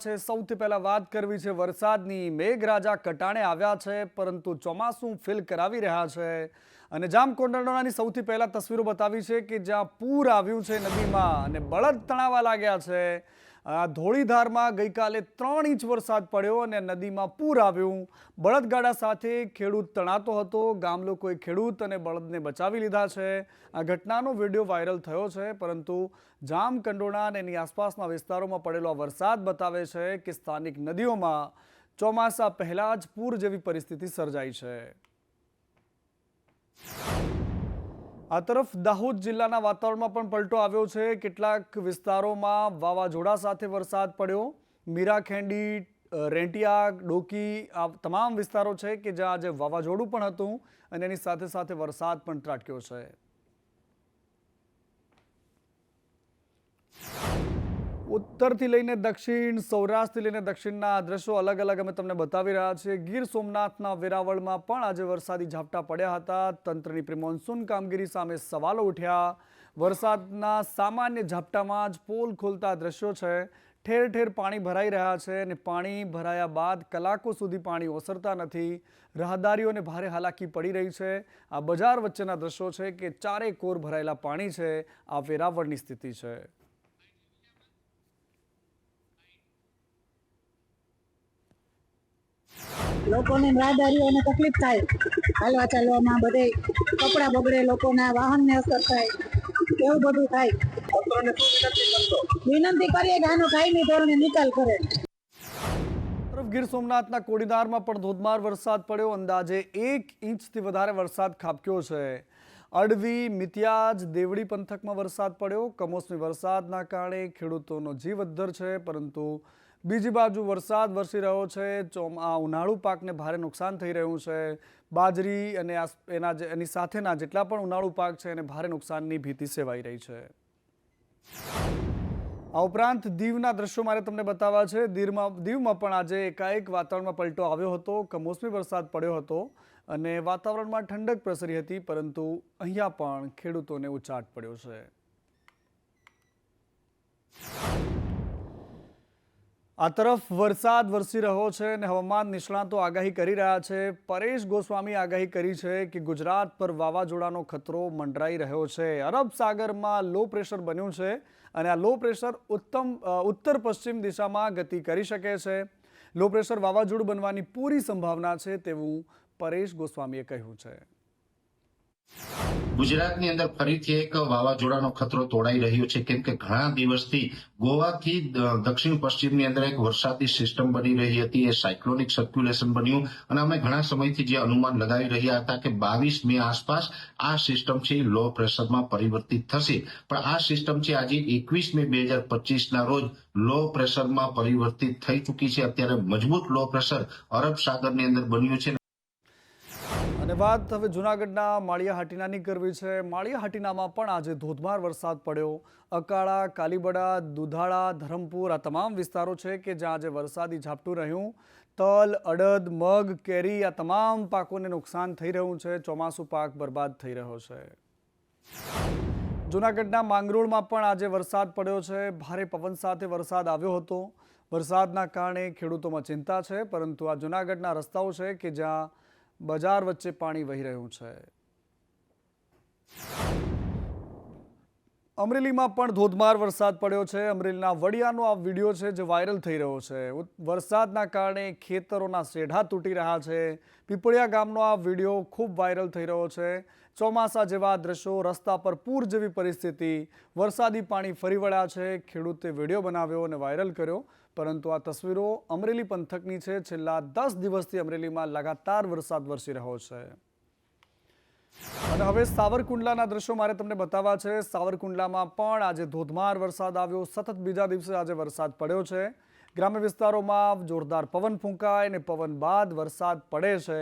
છે। સૌથી પહેલા વાત કરવી છે વરસાદની। મેઘરાજા કટાણે આવ્યા છે, પરંતુ ચોમાસું ફીલ કરાવી રહ્યા છે। અને જામકંડોરણાની સૌથી પહેલા તસવીરો બતાવી છે કે જ્યાં પૂર આવ્યું છે નદીમાં અને બળદ તણાવા લાગ્યા છે। ધોળીધારમાં ગઈકાલે 3 ઇંચ વરસાદ પડ્યો અને નદીમાં પૂર આવ્યું। બળદગાડા સાથે ખેડૂત તણાતો હતો। ગામ લોકોએ ખેડૂત અને બળદને બચાવી લીધા છે। આ ઘટનાનો વિડીયો વાયરલ થયો છે, પરંતુ જામકંડોરણા અને એની આસપાસના વિસ્તારોમાં પડેલો વરસાદ બતાવે છે કે સ્થાનિક નદીઓમાં ચોમાસા પહેલા જ પૂર જેવી પરિસ્થિતિ સર્જાઈ છે। આ તરફ દાહોદ જિલ્લાના વાતાવરણમાં પણ પલટો આવ્યો છે। કેટલાક વિસ્તારોમાં વાવાઝોડા સાથે વરસાદ પડ્યો। મીરાખેંડી, રેંટિયા, ડોકી આ તમામ વિસ્તારો છે કે જ્યાં આજે વાવાઝોડું પણ હતું અને એની સાથે સાથે વરસાદ પણ ત્રાટક્યો છે। ઉત્તરથી લઈને દક્ષિણ, સૌરાષ્ટ્રથી લઈને દક્ષિણના દ્રશ્યો અલગ અલગ અમે તમને બતાવી રહ્યા છીએ। ગીર સોમનાથના વેરાવળમાં પણ આજે વરસાદી ઝાપટા પડ્યા હતા। તંત્રની પ્રી મોન્સૂન કામગીરી સામે સવાલો ઉઠ્યા। વરસાદના સામાન્ય ઝાપટામાં જ પોલ ખોલતા દ્રશ્યો છે। ઠેર ઠેર પાણી ભરાઈ રહ્યા છે અને પાણી ભરાયા બાદ કલાકો સુધી પાણી ઓસરતા નથી। રાહદારીઓને ભારે હાલાકી પડી રહી છે। આ બજાર વચ્ચેના દ્રશ્યો છે કે ચારે કોર ભરાયેલા પાણી છે। આ વેરાવળની સ્થિતિ છે। લોકોને રાહદારીઓને તકલીફ થાય, હાલવા ચાલવામાં બધે કપડા બગડે, લોકોના વાહનને અસર થાય, એવું બધું થાય। વિનંતી કરીએ કે આનો કાયમી ધોરણે નિકાલ કરે। ગીર સોમનાથના કોડીનારમાં પણ ધોધમાર વરસાદ પડ્યો। અંદાજે 1 ઇંચથી વધારે વરસાદ ખાબક્યો છે। અડવી, મિતિયાજ, દેવડી પંથકમાં વરસાદ પડ્યો। કમોસમી વરસાદના કારણે ખેડૂતોનો જીવ અદ્ધર છે, પરંતુ બીજી બાજુ વરસાદ વરસી રહ્યો છે। ઉનાળુ પાકને ભારે નુકસાન થઈ રહ્યું છે। બાજરી અને એની સાથેના જેટલા પણ ઉનાળુ પાક છે એને ભારે નુકસાનની ભીતિ સેવાઈ રહી છે। આ ઉપરાંત દીવના દ્રશ્યો મારે તમને બતાવવા છે। દીવમાં પણ આજે એકાએક વાતાવરણમાં પલટો આવ્યો હતો। કમોસમી વરસાદ પડ્યો હતો અને વાતાવરણમાં ઠંડક પ્રસરી હતી, પરંતુ અહીંયા પણ ખેડૂતોને ઉચાટ પડ્યો છે। આ તરફ વરસાદ વરસી રહ્યો છે અને હવામાન નિષ્ણાતો આગાહી કરી રહ્યા છે। પરેશ ગોસ્વામી આગાહી કરી છે કે ગુજરાત પર વાવાઝોડાનો ખતરો મંડરાઈ રહ્યો છે। અરબ સાગરમાં લો પ્રેશર બન્યું છે અને આ લો પ્રેશર ઉત્તર પશ્ચિમ દિશામાં ગતિ કરી શકે છે। લો પ્રેશર વાવાઝોડું બનવાની પૂરી સંભાવના છે તેવું પરેશ ગોસ્વામીએ કહ્યું છે। ગુજરાતની અંદર ફરીથી એક વાવાઝોડાનો ખતરો તોડાઈ રહ્યો છે, કેમ કે ઘણા દિવસથી ગોવાથી દક્ષિણ પશ્ચિમની અંદર એક વરસાદી સિસ્ટમ બની રહી હતી। એ સાયક્લોનિક સર્ક્યુલેશન બન્યું અને અમે ઘણા સમયથી જે અનુમાન લગાવી રહ્યા હતા કે 22 મે આસપાસ આ સિસ્ટમ છે લો પ્રેશરમાં પરિવર્તિત થશે, પણ આ સિસ્ટમ છે આજે 21 મે 2025ના રોજ લો પ્રેશરમાં પરિવર્તિત થઈ ચૂકી છે। અત્યારે મજબૂત લો પ્રેશર અરબ સાગરની અંદર બન્યું છે। અને વાત હવે જૂનાગઢના માળિયા હાટીનાની કરવી છે। માળિયા હાટીનામાં પણ આજે ધોધમાર વરસાદ પડ્યો। અકાળા, કાલીબડા, દુધાળા, ધરમપુર આ તમામ વિસ્તારો છે કે જ્યાં આજે વરસાદી ઝાપટું રહ્યું। તલ, અડદ, મગ, કેરી આ તમામ પાકોને નુકસાન થઈ રહ્યું છે। ચોમાસું પાક બરબાદ થઈ રહ્યો છે। જૂનાગઢના માંગરોળમાં પણ આજે વરસાદ પડ્યો છે। ભારે પવન સાથે વરસાદ આવ્યો હતો। વરસાદના કારણે ખેડૂતોમાં ચિંતા છે, પરંતુ આ જૂનાગઢના રસ્તાઓ છે કે જ્યાં બજાર વચ્ચે પાણી વહી રહ્યું છે। અમરેલીમાં પણ ધોધમાર વરસાદ પડ્યો છે। અમરેલીના વડિયાનો આ વિડીયો છે જે વાયરલ થઈ રહ્યો છે। વરસાદના કારણે ખેતરોના શેઢા તૂટી રહ્યા છે। પીપળિયા ગામનો આ વિડીયો ખૂબ વાયરલ થઈ રહ્યો છે। ચોમાસા જેવા દ્રશ્યો, રસ્તા પર પૂર જેવી પરિસ્થિતિ, વરસાદી પાણી ફરી વળ્યા છે। ખેડૂતે વિડીયો બનાવ્યો અને વાયરલ કર્યો, પરંતુ આ તસવીરો અમરેલી પંથકની છે। છેલ્લા 10 દિવસથી અમરેલીમાં લગાતાર વરસાદ વરસી રહ્યો છે। અને હવે સાવરકુંડલાના દ્રશ્યો મારે તમને બતાવવા છે। સાવરકુંડલામાં પણ આજે ધોધમાર વરસાદ આવ્યો। સતત બીજા દિવસે આજે વરસાદ પડ્યો છે। ગ્રામ્ય વિસ્તારોમાં જોરદાર પવન ફૂંકાય અને પવન બાદ વરસાદ પડે છે।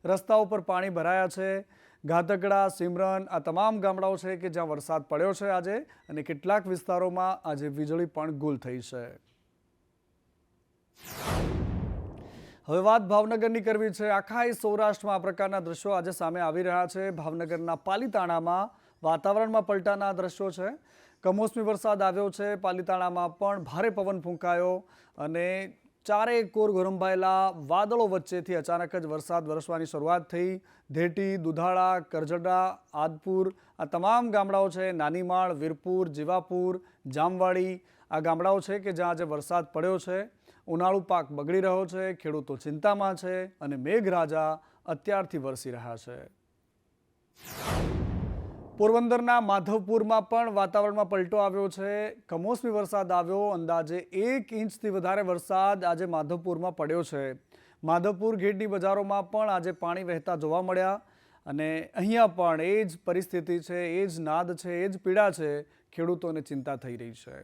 રસ્તાઓ પર પાણી ભરાયા છે। ગાધકડા, સિમરન આ તમામ ગામડાઓ છે કે જ્યાં વરસાદ પડ્યો છે આજે, અને કેટલાક વિસ્તારોમાં આજે વીજળી પણ ગુલ થઈ છે। હવે વાત ભાવનગરની કરવી છે। આખા સૌરાષ્ટ્રમાં આ પ્રકારના દ્રશ્યો આજે સામે આવી રહ્યા છે। ભાવનગરના પાલીતાણામાં વાતાવરણમાં પલટાના દ્રશ્યો છે। કમોસમી વરસાદ આવ્યો છે. પાલિતાણામાં પણ ભારે પવન ફૂંકાયો અને ચારેય કોર ગરમાયેલા વાદળો વચ્ચેથી અચાનક જ વરસાદ વરસવાની શરૂઆત થઈ. ધેટી, દુધાળા, કરજડા, આદપુર આ તમામ ગામડાઓ છે, નાનીમાળ, વીરપુર, જીવાપુર, જામવાડી આ ગામડાઓ છે કે જ્યાં આજે વરસાદ પડ્યો છે. ઉનાળુ પાક બગડી રહ્યો છે, ખેડૂતો ચિંતામાં છે અને મેઘરાજા અત્યારથી વરસી રહ્યા છે. પોરબંદરના માધવપુરમાં પણ વાતાવરણમાં પલટો આવ્યો છે. કમોસમી વરસાદ આવ્યો. અંદાજે 1 ઇંચથી વધારે વરસાદ આજે માધવપુરમાં પડ્યો છે. માધવપુર ગેટની બજારોમાં પણ આજે પાણી વહેતા જોવા મળ્યા અને અહીંયા પણ એ જ પરિસ્થિતિ છે, એ જ નાદ છે, એ જ પીડા છે. ખેડૂતોને ચિંતા થઈ રહી છે.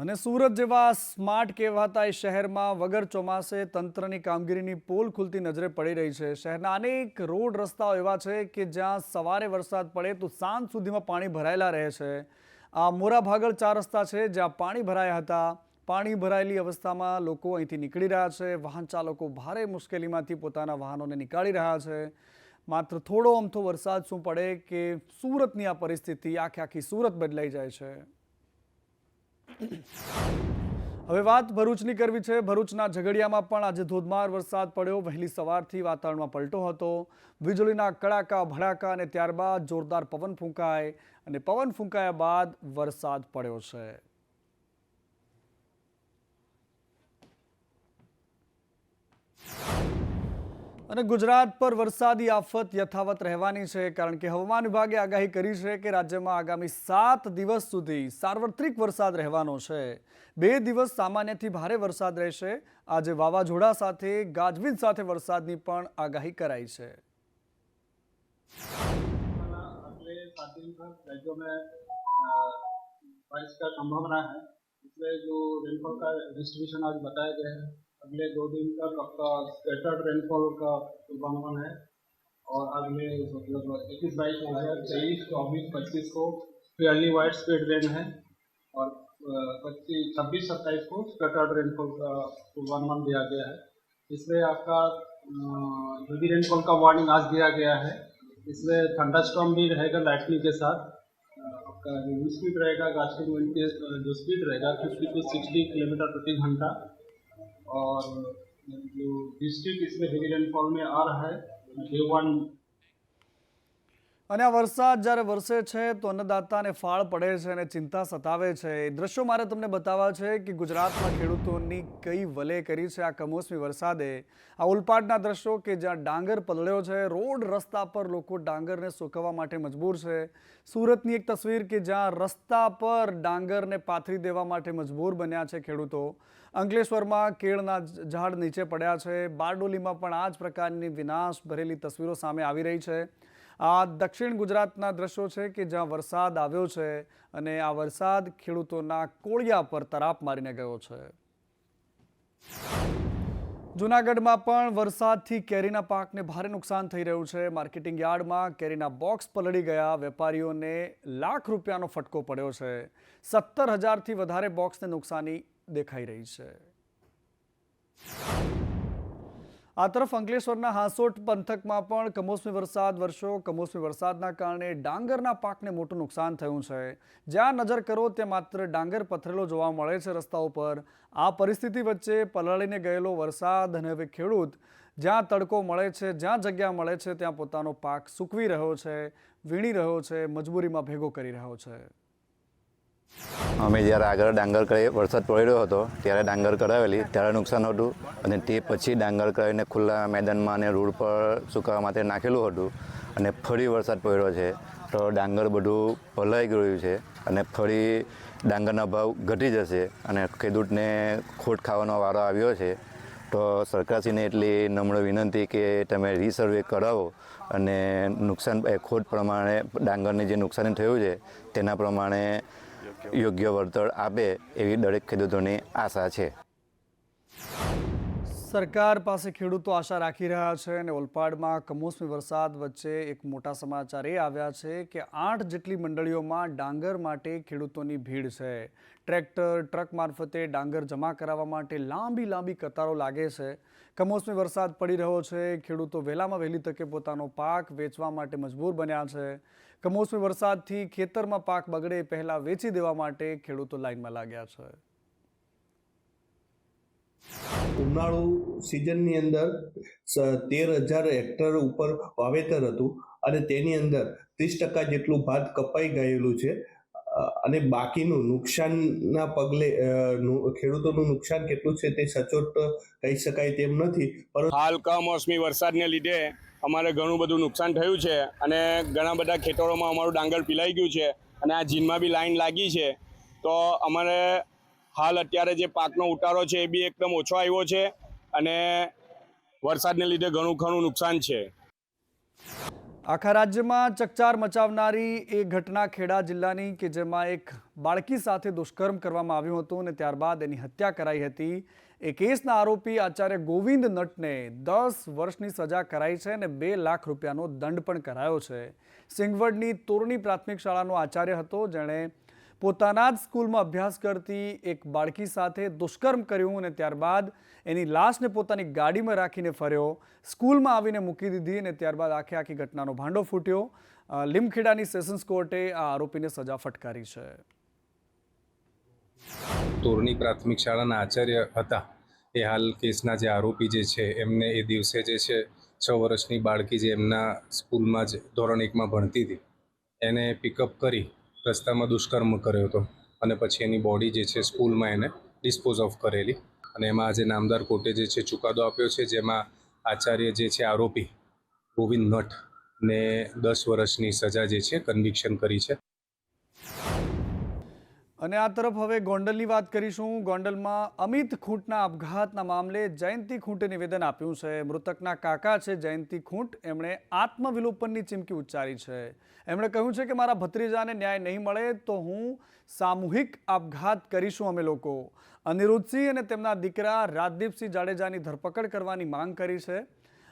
અને સુરત જેવા સ્માર્ટ કહેવાતા એ શહેરમાં વગર ચોમાસે તંત્રની કામગીરીની પોલ ખુલતી નજરે પડી રહી છે. શહેરના અનેક રોડ રસ્તાઓ એવા છે કે જ્યાં સવારે વરસાદ પડે તો સાંજ સુધીમાં પાણી ભરાયેલા રહે છે. આ મોરા ભાગળ 4 રસ્તા છે જ્યાં પાણી ભરાયા હતા. પાણી ભરાયેલી અવસ્થામાં લોકો અહીંથી નીકળી રહ્યા છે. વાહન ચાલકો ભારે મુશ્કેલીમાંથી પોતાના વાહનોને નીકાળી રહ્યા છે. માત્ર થોડો અમથો વરસાદ શું પડે કે સુરતની આ પરિસ્થિતિ આખી સુરત બદલાઈ જાય છે. હવે વાત ભરૂચની કરવી છે. ભરૂચના ઝઘડિયામાં પણ આજે ધોધમાર વરસાદ પડ્યો. વહેલી સવારથી વાતાવરણમાં પલટો હતો. વીજળીના કડાકા ભડાકા અને ત્યારબાદ જોરદાર પવન ફૂંકાય અને પવન ફૂંકાયા બાદ વરસાદ પડ્યો છે. અને ગુજરાત પર વરસાદી આફત યથાવત રહેવાની છે, કારણ કે હવામાન વિભાગે આગાહી કરી છે કે રાજ્યમાં આગામી 7 દિવસ સુધી સાર્વત્રિક વરસાદ રહેવાનો છે. 2 દિવસ સામાન્યથી ભારે વરસાદ રહેશે. આજે વાવાઝોડા સાથે ગાજવીજ સાથે વરસાદની પણ આગાહી કરાઈ છે. अगले 7 दिन तक राज्यों में बारिश का संभावना है. इसलिए जो रेनफॉल का डिस्ट्रीब्यूशन आज बताया गया है, अगले 2 दिन तक आपका स्कैटर्ड रेनफॉल का पूर्वानुमान है और अगले मतलब 21, 22, 23, 24, 25 को फेयरली वाइड स्प्रेड रेन है और 25, 26, 27 को स्कैटर्ड रेनफॉल का पूर्वानुमान दिया गया है. इसमें आपका हेवी रेनफॉल का वार्निंग आज दिया गया है. इसमें थंडरस्टॉर्म भी रहेगा लाइटनिंग के साथ. आपका जो स्पीड रहेगा गास्टिंग विंड की जो स्पीड रहेगा 50 to 60 किलोमीटर प्रति घंटा. और जो डिस्ट्रिक्ट इसमें हेवी रेनफॉल में आ रहा है देवान. અને આ વરસાદ જ્યારે વરસે છે તો અન્નદાતાને ફાળ પડે છે અને ચિંતા સતાવે છે. એ દ્રશ્યો મારે તમને બતાવવા છે કે ગુજરાતમાં ખેડૂતોની કઈ વલે કરી છે આ કમોસમી વરસાદે. આ ઉલપાડના દ્રશ્યો કે જ્યાં ડાંગર પલળ્યો છે. રોડ રસ્તા પર લોકો ડાંગરને સૂકવવા માટે મજબૂર છે. સુરતની એક તસવીર કે જ્યાં રસ્તા પર ડાંગરને પાથરી દેવા માટે મજબૂર બન્યા છે ખેડૂતો. અંકલેશ્વરમાં કેળના ઝાડ નીચે પડ્યા છે. બારડોલીમાં પણ આ જ પ્રકારની વિનાશ ભરેલી તસવીરો સામે આવી રહી છે. આ દક્ષિણ ગુજરાતના દ્રશ્યો છે કે જ્યાં વરસાદ આવ્યો છે અને આ વરસાદ ખેડૂતોના કોળિયા પર તરાપ મારીને ગયો છે. જૂનાગઢમાં પણ વરસાદથી કેરીના પાકને ભારે નુકસાન થઈ રહ્યું છે. માર્કેટિંગ યાર્ડમાં કેરીના બોક્સ પલળી ગયા. વેપારીઓને લાખ રૂપિયાનો ફટકો પડ્યો છે. 17,000થી વધારે બોક્સને નુકસાની દેખાઈ રહી છે. આ તરફ અંકલેશ્વરના હાંસોટ પંથકમાં પણ કમોસમી વરસાદ વરસ્યો. કમોસમી વરસાદના કારણે ડાંગરના પાકને મોટું નુકસાન થયું છે. જ્યાં નજર કરો ત્યાં માત્ર ડાંગર પથરેલો જોવા મળે છે રસ્તાઓ પર. આ પરિસ્થિતિ વચ્ચે પલળીને ગયેલો વરસાદ અને હવે ખેડૂત જ્યાં તડકો મળે છે, જ્યાં જગ્યા મળે છે ત્યાં પોતાનો પાક સૂકવી રહ્યો છે, વીણી રહ્યો છે, મજબૂરીમાં ભેગો કરી રહ્યો છે. અમે જ્યારે આગળ ડાંગર કરી વરસાદ પડ્યો હતો ત્યારે ડાંગર કરાવેલી ત્યારે નુકસાન હતું અને તે પછી ડાંગર કરાવીને ખુલ્લા મેદાનમાં અને રોડ પર સુકાવા માટે નાખેલું હતું અને ફરી વરસાદ પડ્યો છે તો ડાંગર બધું પલાઈ ગયું છે અને ફરી ડાંગરના ભાવ ઘટી જશે અને ખેડૂતને ખોટ ખાવાનો વારો આવ્યો છે. તો સરકારશ્રીને એટલી નમ્ર વિનંતી કે તમે રીસર્વે કરાવો અને નુકસાન ખોટ પ્રમાણે ડાંગરને જે નુકસાન થયું છે તેના પ્રમાણે યોગ્ય વળતર આપે એવી દરેક ખેડૂતોની આશા છે. સરકાર પાસે ખેડૂતો આશા રાખી રહ્યા છે અને ઓલપાડમાં કમોસમી વરસાદ વચ્ચે એક મોટા સમાચાર એ આવ્યા છે કે 8 જેટલી મંડળીઓમાં ડાંગર માટે ખેડૂતોની ભીડ છે. ટ્રેક્ટર ટ્રક મારફતે ડાંગર જમા કરાવવા માટે લાંબી કતારો લાગે છે. કમોસમી વરસાદ પડી રહ્યો છે. ખેડૂતો વહેલામાં વહેલી તકે પોતાનો પાક વેચવા માટે મજબૂર બન્યા છે. કમોસમી વરસાદથી ખેતરમાં પાક બગડે પહેલા વેચી દેવા માટે ખેડૂતો લાઇનમાં લાગ્યા છે. ઉનાળુ સિઝનની અંદર 13,000 હેક્ટર ઉપર વાવેતર હતું અને તેની અંદર 30% જેટલું ભાત કપાઈ ગયેલું છે અને બાકીનું નુકસાનના પગલે ખેડૂતોનું નુકસાન કેટલું છે તે સચોટ કહી શકાય તેમ નથી. પરંતુ હાલ કમોસમી વરસાદને લીધે અમારે ઘણું બધું નુકસાન થયું છે અને ઘણા બધા ખેતરોમાં અમારું ડાંગર પીલાઈ ગયું છે અને આ જીનમાં બી લાઈન લાગી છે. તો અમારે હાલ અત્યારે જે પાકનો ઉતારો છે એ બી એકદમ ઓછો આવ્યો છે અને વરસાદને લીધે ઘણું નુકસાન છે. આખા રાજ્યમાં ચકચાર મચાવનારી એ ઘટના ખેડા જિલ્લાની કે જેમાં એક બાળકી સાથે દુષ્કર્મ કરવામાં આવ્યું હતું અને ત્યારબાદ એની હત્યા કરાઈ હતી. એ કેસના આરોપી આચાર્ય ગોવિંદ નટને 10 વર્ષની સજા કરાઈ છે અને 2 લાખ રૂપિયાનો દંડ પણ કરાયો છે. સિંગવડની તોરણી પ્રાથમિક શાળાનો આચાર્ય હતો જેણે પોતાના જ સ્કૂલમાં અભ્યાસ કરતી એક બાળકી સાથે દુષ્કર્મ કર્યું અને ત્યારબાદ એની લાશને પોતાની ગાડીમાં રાખીને ફર્યો. સ્કૂલમાં આવીને મૂકી દીધી અને ત્યારબાદ આખી ઘટનાનો ભાંડો ફૂટ્યો. લીમખેડાની સેશન્સ કોર્ટે આ આરોપીને સજા ફટકારી છે. તોરણી પ્રાથમિક શાળાના આચાર્ય હતા એ હાલ કેસના જે આરોપી જે છે એમને એ દિવસે જે છે 6 વર્ષની બાળકી જે એમના સ્કૂલમાં જ ધોરણ 1માં ભણતી હતી એને પિકઅપ કરી રસ્તામાં દુષ્કર્મ કર્યો હતો અને પછી એની બોડી જે છે સ્કૂલમાં એને ડિસ્પોઝ ઓફ કરેલી અને એમાં આજે નામદાર કોર્ટે જે છે ચુકાદો આપ્યો છે જેમાં આચાર્ય જે છે આરોપી ગોવિંદ નટ ને 10 વર્ષની સજા જે છે કન્વિક્શન કરી છે. અને આ તરફ હવે ગોંડલની વાત કરીશું. ગોંડલમાં અમિત ખૂંટના આપઘાતના મામલે જયંતિ ખૂંટે નિવેદન આપ્યું છે. મૃતકના કાકા છે જયંતિ ખૂંટ, એમણે આત્મવિલોપનની ચીમકી ઉચ્ચારી છે. એમણે કહ્યું છે કે મારા ભત્રીજાને ન્યાય નહીં મળે તો હું સામૂહિક આપઘાત કરીશું અમે લોકો. અનિરુદ્ધસિંહ અને તેમના દીકરા રાજદીપસિંહ જાડેજાની ધરપકડ કરવાની માંગ કરી છે.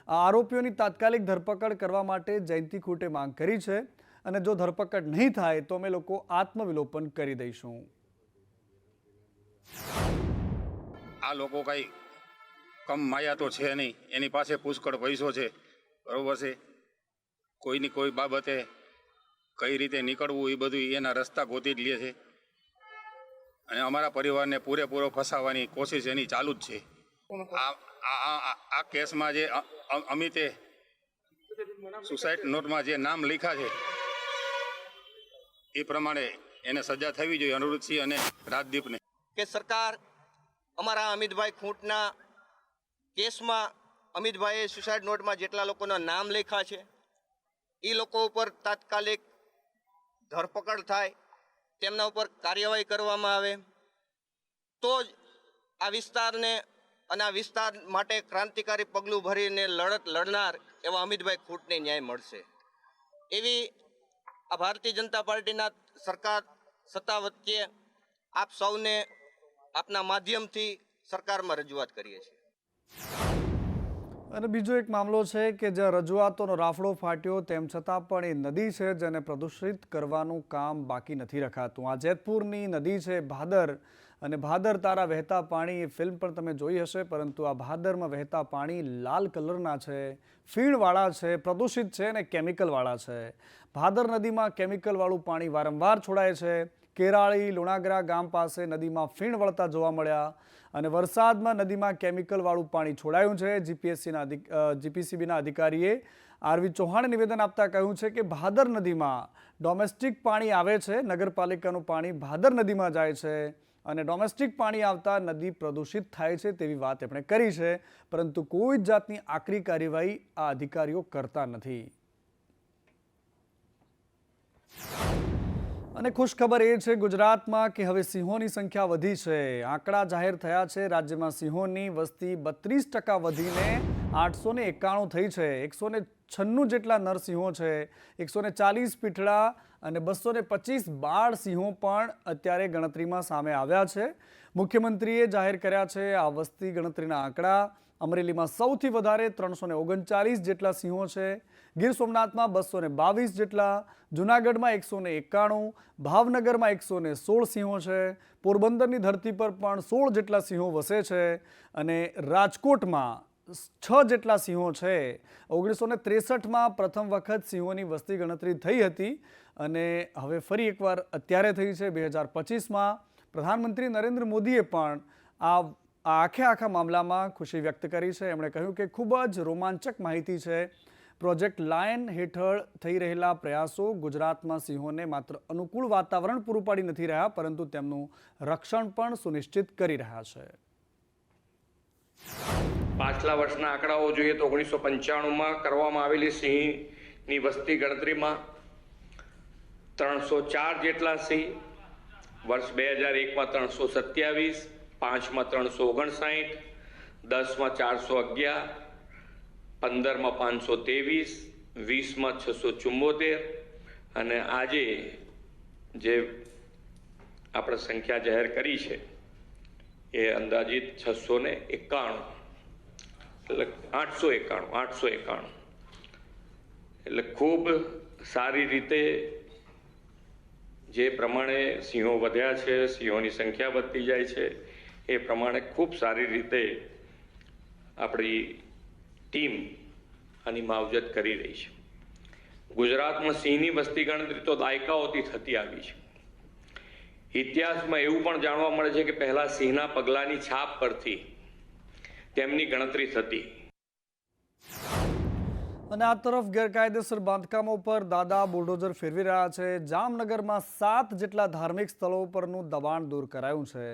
આ આરોપીઓની તાત્કાલિક ધરપકડ કરવા માટે જયંતિ ખૂંટે માંગ કરી છે અને જો ધરપકડ નહીં થાય તો અમે લોકો આત્મવિલોપન કરી દઈશું. આ લોકો કઈ કમ માયા તો છે નહીં, એની પાસે પુષ્કળ પૈસો છે, બરોબર છે. કોઈની કોઈ બાબતે કઈ રીતે નીકળવું એ બધું એના રસ્તા ગોતી જ લે છે અને અમારા પરિવારને પૂરેપૂરો ફસાવવાની કોશિશ એની ચાલુ જ છે. આ કેસમાં જે અમિતે સુસાઇડ નોટમાં જે નામ લખ્યા છે એ પ્રમાણે એને સજા થવી જોઈએ અનિરુદ્ધસિંહ અને રાજદીપને. કે સરકાર અમારા અમિતભાઈ ખૂંટના કેસમાં અમિતભાઈએ સુસાઇડ નોટમાં જેટલા લોકોના નામ લખ્યા છે એ લોકો ઉપર તાત્કાલિક ધરપકડ થાય, તેમના ઉપર કાર્યવાહી કરવામાં આવે તો જ આ વિસ્તારને અને આ વિસ્તાર માટે ક્રાંતિકારી પગલું ભરીને લડત લડનાર એવા અમિતભાઈ ખૂંટને ન્યાય મળશે એવી આ ભારતીય જનતા પાર્ટીના સરકાર સત્તા વચ્ચે આપ સૌને આપના માધ્યમથી સરકારમાં રજૂઆત કરીએ છીએ. અને બીજો એક મામલો છે કે જ્યાં રજૂઆતોનો રાફડો ફાટ્યો તેમ છતાં પણ એ નદી છે જેને પ્રદૂષિત કરવાનું કામ બાકી નથી રખાતું. આ જેતપુરની નદી છે ભાદર, અને ભાદર તારા વહેતા પાણી એ ફિલ્મ પણ તમે જોઈ હશે, પરંતુ આ ભાદરમાં વહેતા પાણી લાલ કલરના છે, ફીણવાળા છે, પ્રદૂષિત છે અને કેમિકલવાળા છે. ભાદર નદીમાં કેમિકલવાળું પાણી વારંવાર છોડાય છે. કેરાળી લુણાગરા ગામ પાસે નદીમાં ફીણ વળતા જોવા મળ્યા અને વરસાદમાં નદીમાં કેમિકલવાળું પાણી છોડાયું છે. જીપીસીબીના અધિકારીએ આરવી ચૌહાણે નિવેદન આપતા કહ્યું છે કે ભાદર નદીમાં ડોમેસ્ટિક પાણી આવે છે, નગરપાલિકાનું પાણી ભાદર નદીમાં જાય છે અને ડોમેસ્ટિક પાણી આવતા નદી પ્રદૂષિત થાય છે તેવી વાત એમણે કરી છે, પરંતુ કોઈ જ જાતની આકરી કાર્યવાહી આ અધિકારીઓ કરતા નથી. અને ખુશખબર એ છે ગુજરાતમાં કે હવે સિંહોની સંખ્યા વધી છે. આંકડા જાહેર થયા છે. રાજ્યમાં સિંહોની વસ્તી 32% વધીને 891 થઈ છે. 196 જેટલા નરસિંહો છે, 140 પીઠડા અને 225 બાળ સિંહો પણ અત્યારે ગણતરીમાં સામે આવ્યા છે. મુખ્યમંત્રીએ જાહેર કર્યા છે આ વસ્તી ગણતરીના આંકડા. અમરેલીમાં સૌથી વધારે 339 જેટલા સિંહો છે. ગીર સોમનાથમાં 222 જેટલા, જૂનાગઢમાં 191, ભાવનગરમાં 116 સિંહો છે. પોરબંદરની ધરતી પર પણ 16 જેટલા સિંહો વસે છે અને રાજકોટમાં 6 જેટલા સિંહો છે. 1963માં પ્રથમ વખત સિંહોની વસ્તી ગણતરી થઈ હતી અને હવે ફરી એકવાર અત્યારે થઈ છે 2025માં. પ્રધાનમંત્રી નરેન્દ્ર મોદીએ પણ આખા મામલામાં ખુશી વ્યક્ત કરી છે. એમણે કહ્યું કે ખૂબ જ રોમાંચક માહિતી છે. પ્રોજેક્ટ લાયન હેઠળ થઈ રહેલા પ્રયાસો ગુજરાતમાં સિંહોને માત્ર અનુકૂળ વાતાવરણ પૂરું પાડી નથી રહ્યા, પરંતુ તેમનું રક્ષણ પણ સુનિશ્ચિત કરી રહ્યા છે. પાછલા વર્ષના આંકડાઓ જોઈએ તો 1995માં કરવામાં આવેલી સિંહની વસ્તી ગણતરીમાં 304 જેટલા સિંહ, વર્ષ 2001માં 327, 5માં 359, 10માં 411, 15માં 523, 20માં 674 અને આજે જે આપણે સંખ્યા જાહેર કરી છે એ અંદાજિત 691, એટલે 891 એટલે ખૂબ સારી રીતે જે પ્રમાણે સિંહો વધ્યા છે, સિંહોની સંખ્યા વધતી જાય છે, એ પ્રમાણે ખૂબ સારી રીતે આપણી ટીમ આની માવજત કરી રહી છે. ગુજરાતમાં સિંહની વસ્તી ગણતરી તો દાયકાઓથી થતી આવી છે. ઇતિહાસમાં એવું પણ જાણવા મળે છે કે પહેલા સિંહના પગલાની છાપ પરથી તેમની ગણતરી થતી. અને આ તરફ ગેરકાયદેસર બાંધકામો પર દાદા બુલડોઝર ફેરવી રહ્યા છે. જામનગરમાં 7 જેટલા ધાર્મિક સ્થળો પરનું દબાણ દૂર કરાયું છે.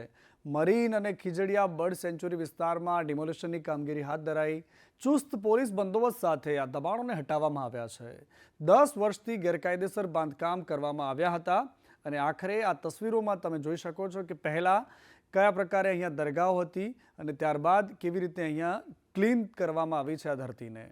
મરીન અને ખીજડીયા બર્ડ સેન્ચ્યુરી વિસ્તારમાં ડિમોલિશનની કામગીરી હાથ ધરાઈ. ચુસ્ત પોલીસ બંદોબસ્ત સાથે આ દબાણોને હટાવવામાં આવ્યા છે. 10 વર્ષથી ગેરકાયદેસર બાંધકામ કરવામાં આવ્યા હતા અને આખરે આ તસવીરોમાં તમે જોઈ શકો છો કે પહેલાં કયા પ્રકારે અહીંયા દરગાહ હતી અને ત્યારબાદ કેવી રીતે અહીંયા ક્લીન કરવામાં આવી છે આ ધરતીને.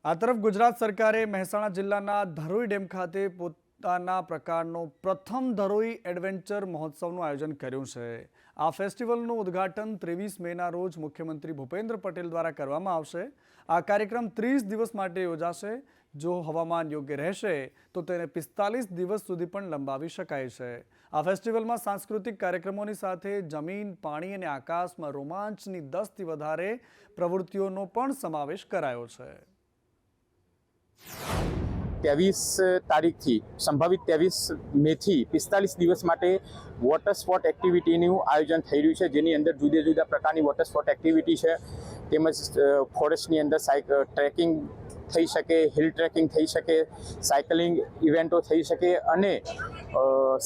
આ તરફ ગુજરાત સરકારે મહેસાણા જિલ્લાના ધરોઈ ડેમ ખાતે પોતાના પ્રકારનો પ્રથમ ધરોઈ એડવેન્ચર મહોત્સવનું આયોજન કર્યું છે. આ ફેસ્ટિવલનું ઉદ્ઘાટન 23 મેના રોજ મુખ્યમંત્રી ભૂપેન્દ્ર પટેલ દ્વારા કરવામાં આવશે. આ કાર્યક્રમ 30 દિવસ માટે યોજાશે. જો હવામાન યોગ્ય રહેશે તો તેને 45 દિવસ સુધી પણ લંબાવી શકાય છે. આ ફેસ્ટિવલમાં સાંસ્કૃતિક કાર્યક્રમોની સાથે જમીન, પાણી અને આકાશમાં રોમાંચની 10થી વધારે પ્રવૃત્તિઓનો પણ સમાવેશ કરાયો છે. 23 તારીખથી સંભવિત 23 મેથી 45 દિવસ માટે વોટર સ્પોર્ટ એક્ટિવિટીનું આયોજન થઈ રહ્યું છે, જેની અંદર જુદા જુદા પ્રકારની વોટર સ્પોર્ટ એક્ટિવિટી છે. તેમજ ફોરેસ્ટની અંદર ટ્રેકિંગ થઈ શકે, હિલ ટ્રેકિંગ થઈ શકે, સાયકલિંગ ઇવેન્ટો થઈ શકે અને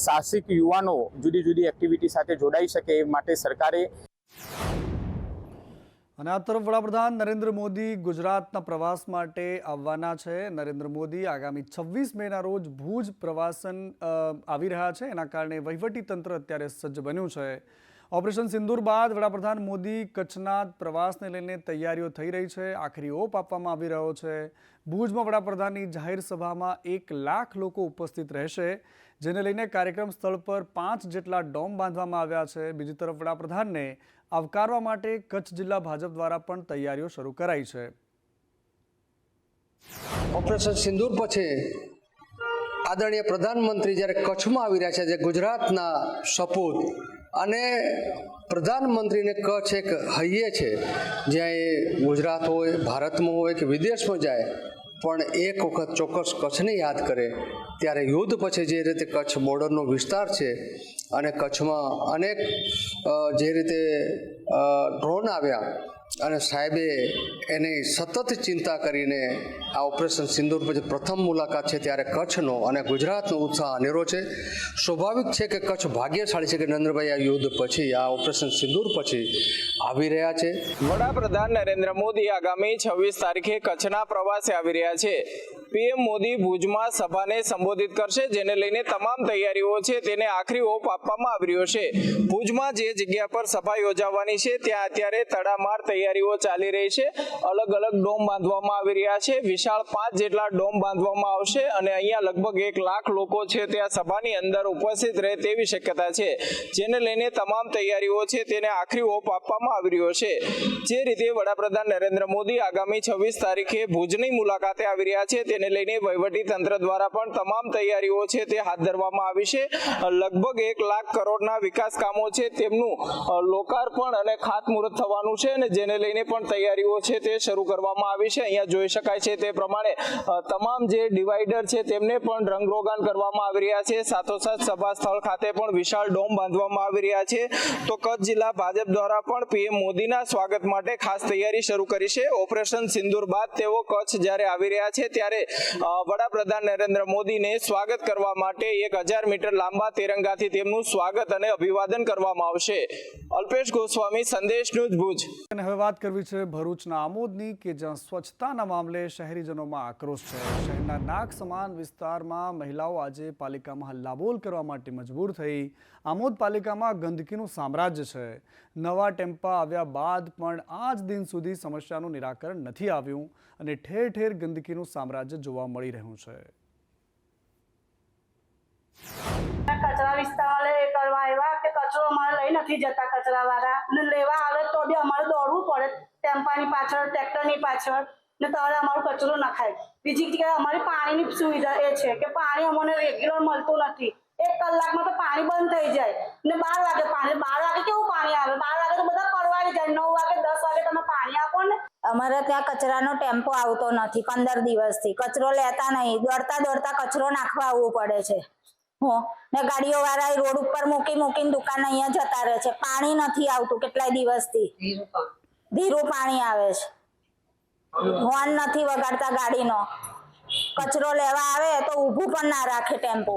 સાહસિક યુવાનો જુદી જુદી એક્ટિવિટી સાથે જોડાઈ શકે એ માટે સરકારે. અને આ તરફ વડાપ્રધાન નરેન્દ્ર મોદી ગુજરાતના પ્રવાસ માટે આવવાના છે. નરેન્દ્ર મોદી આગામી 26 મેના રોજ ભુજ પ્રવાસન આવી રહ્યા છે. એના કારણે વહીવટીતંત્ર અત્યારે સજ્જ બન્યું છે. ઓપરેશન સિંદૂર બાદ વડાપ્રધાન મોદી કચ્છના પ્રવાસને લઈને તૈયારીઓ થઈ રહી છે. આખરી ઓપ આપવામાં આવી રહ્યો છે. ભુજમાં વડાપ્રધાનની જાહેર સભામાં 1 લાખ લોકો ઉપસ્થિત રહેશે, જેને લઈને કાર્યક્રમ સ્થળ પર 5 જેટલા ડોમ બાંધવામાં આવ્યા છે. બીજી તરફ વડાપ્રધાનને આવકારવા માટે કચ્છ જિલ્લા ભાજપ દ્વારા પણ તૈયારીઓ શરૂ કરાઈ છે. ઓપરેશન સિંદૂર પછી આદરણીય પ્રધાનમંત્રી જ્યારે કચ્છમાં આવી રહ્યા છે, જે ગુજરાતના સપૂત અને પ્રધાનમંત્રીને કચ્છ એક હૈયે છે, જ્યાં એ ગુજરાત હોય, ભારતમાં હોય કે વિદેશમાં જાય પણ એક વખત ચોક્કસ કચ્છને યાદ કરે. ત્યારે યુદ્ધ પછી જે રીતે કચ્છ બોર્ડરનો વિસ્તાર છે અને કચ્છમાં અનેક જે રીતે ડ્રોન આવ્યા અને સાહેબે એની સતત ચિંતા કરીને આ ઓપરેશન સિંદૂર પછી પ્રથમ મુલાકાત છે, ત્યારે કચ્છનો અને ગુજરાતનો ઉત્સાહ અનેરો છે. સ્વાભાવિક છે કે કચ્છ ભાગ્યશાળી છે કે નરેન્દ્રભાઈ આ યુદ્ધ પછી, આ ઓપરેશન સિંદૂર પછી આવી રહ્યા છે. વડાપ્રધાન નરેન્દ્ર મોદી આગામી 26 તારીખે કચ્છના પ્રવાસે આવી રહ્યા છે. પીએમ મોદી ભુજમાં સભાને સંબોધિત કરશે, જેને લઈને તમામ તૈયારીઓ છે તેને આખરી ઓપ આપવામાં આવી રહ્યો છે. ભુજમાં જે જગ્યા પર સભા યોજાવાની છે ત્યાં અત્યારે તડામાર તૈયારી તૈયારીઓ ચાલી રહી છે. અલગ અલગ ડોમ બાંધવામાં આવી રહ્યા છે. વિશાળ 5 જેટલા ડોમ બાંધવામાં આવશે અને અહીંયા લગભગ 1 લાખ લોકો છે ત્યાં સભાની અંદર ઉપસ્થિત રહે તેવી શક્યતા છે, જેને લઈને તમામ તૈયારીઓ છે તેને આખરી ઓપ આપવામાં આવી રહ્યો છે. જે રીતે વડાપ્રધાન નરેન્દ્ર મોદી આગામી 26 તારીખે ભુજની મુલાકાતે આવી રહ્યા છે, તેને લઈને વહીવટી તંત્ર દ્વારા પણ તમામ તૈયારીઓ છે તે હાથ ધરવામાં આવી છે. લગભગ 1 લાખ કરોડના વિકાસ કામો છે તેમનું લોકાર્પણ અને ખાતમુહૂર્ત થવાનું છે અને જેને લઈને પણ તૈયારીઓ છે તે શરૂ કરવામાં આવી છે. અહીંયા જોઈ શકાય છે તે પ્રમાણે તમામ જે ડિવાઈડર છે તેમને પણ રંગરોગાન કરવામાં આવી રહ્યા છે. સાથોસાથ સભા સ્થળ ખાતે પણ વિશાળ ડોમ બાંધવામાં આવી રહ્યા છે. તો કચ્છ જિલ્લા ભાજપ દ્વારા પણ પીએમ મોદીના સ્વાગત માટે ખાસ તૈયારી શરૂ કરી છે. ઓપરેશન સિંદૂર બાદ તેઓ કચ્છ જ્યારે આવી રહ્યા છે ત્યારે વડાપ્રધાન નરેન્દ્ર મોદીને સ્વાગત કરવા માટે 1000 મીટર લાંબા તિરંગાથી તેમનું સ્વાગત અને અભિવાદન કરવામાં આવશે. અલ્પેશ ગોસ્વામી, સંદેશ ન્યૂઝ, ભુજ. અને હવે વાત કરવી છે ભરૂચના આમોદની, કે જ્યાં સ્વચ્છતાના મામલે શહેરીજનોમાં આક્રોશ છે. શહેરના નાક સમાન વિસ્તારમાં મહિલાઓ આજે પાલિકામાં હલ્લાબોલ કરવા માટે મજબૂર થઈ. આમોદ પાલિકામાં ગંદકીનું સામ્રાજ્ય છે. નવા ટેમ્પા આવ્યા બાદ પણ આજ દિન સુધી સમસ્યાનું નિરાકરણ નથી આવ્યું અને ઠેર ઠેર ગંદકીનું સામ્રાજ્ય જોવા મળી રહ્યું છે. કચરા વિસ્તારમાં કરવા આવ્યા કે કચરો અમારે લઈ નથી જતા કચરા વાળા, ને લેવા આવે તો બી અમારે દોડવું પડે ટેમ્પાની પાછળ, ટ્રેક્ટરની પાછળ, ને તારે અમારો કચરો નખાય. બીજી જગ્યાએ અમારી પાણીની સુવિધા એ છે કે પાણી અમને રેગ્યુલર મળતું નથી. 1 કલાકમાં તો પાણી બંધ થઈ જાય ને 12 વાગે પાણી, 12 વાગે કેવું પાણી આવે? 12 વાગે તો બધા પરવાડી જાય. 9 વાગે 10 વાગે તમે પાણી આપો ને. અમારે ત્યાં કચરાનો ટેમ્પો આવતો નથી 15 દિવસથી. કચરો લેતા નહીં, દોડતા કચરો નાખવા આવવું પડે છે. ને ગાડીઓ વાળા રોડ ઉપર મૂકીને દુકાન અહીંયા જતા રહે છે. પાણી નથી આવતું કેટલાય દિવસથી. ધીરું પાણી આવે છે. હોર્ન નથી વગાડતા ગાડીનો. કચરો લેવા આવે તો ઊભું પણ ના રાખે ટેમ્પો.